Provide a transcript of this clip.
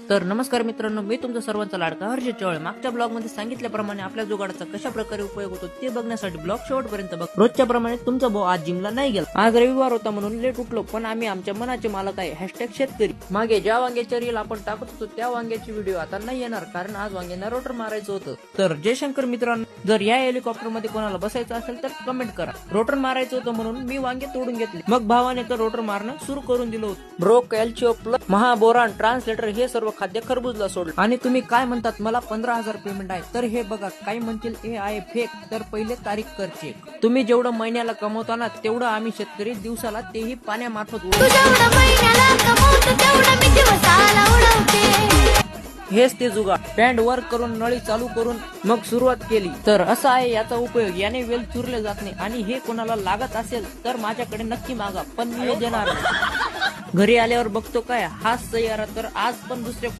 तर नमस्कार मित्रांनो, मी तुमचा सर्वांचा लाडका हर्षित चव्हाण. मागच्या ब्लॉग मध्ये सांगितल्याप्रमाणे आपल्या जुगाडाचा कशा प्रकारे उपयोग होतो ते बघण्यासाठी ब्लॉग शेवटपर्यंत बघ. रोजच्या प्रमाणे तुमचा भाऊ आज जिमला नाही गेला. आज रविवार होता म्हणून लेट उठलो, पण आम्ही आमच्या मनाचे मालक आहे. हॅशटॅग शेतकरी. मागे ज्या वांग्याच्या रील आपण टाकत होतो त्या वांग्याची व्हिडिओ आता नाही येणार, कारण आज वांग्यांना रोटर मारायचं होतं. तर जयशंकर मित्रांनो, जर या हेलिकॉप्टर मध्ये कोणाला बसायचं असेल तर कमेंट करा. रोटर मारायचं होतं म्हणून मी वांगे तोडून घेतले. मग भावाने तर रोटर मारणं सुरू करून दिलं होतं. ब्रो, कॅल्शिओ प्लस, महाबोरान, ट्रान्सलेटर हे सर्व खाद्य खरबूजला सोडलं. आणि तुम्ही काय म्हणतात मला 15,000 पेमेंट आहे, तर हे बघा. काही म्हणतील हे आहे फेक, तर पहिले तारीख कर चेक. तुम्ही जेवढं महिन्याला कमवता ना तेवढं आम्ही शेतकरी दिवसाला तेही पाण्यामार्फत हेच ते जुगाड. पॅन्ट वर करून नळी चालू करून मग सुरुवात केली. तर असा आहे याचा उपयोग. याने वेल चुरले जात नाही. आणि हे कोणाला लागत असेल तर माझ्याकडे नक्की मागा, पण मी देणार नाही. घरी आल्यावर बघतो काय हाच सैयारा. तर आज पण दुसऱ्या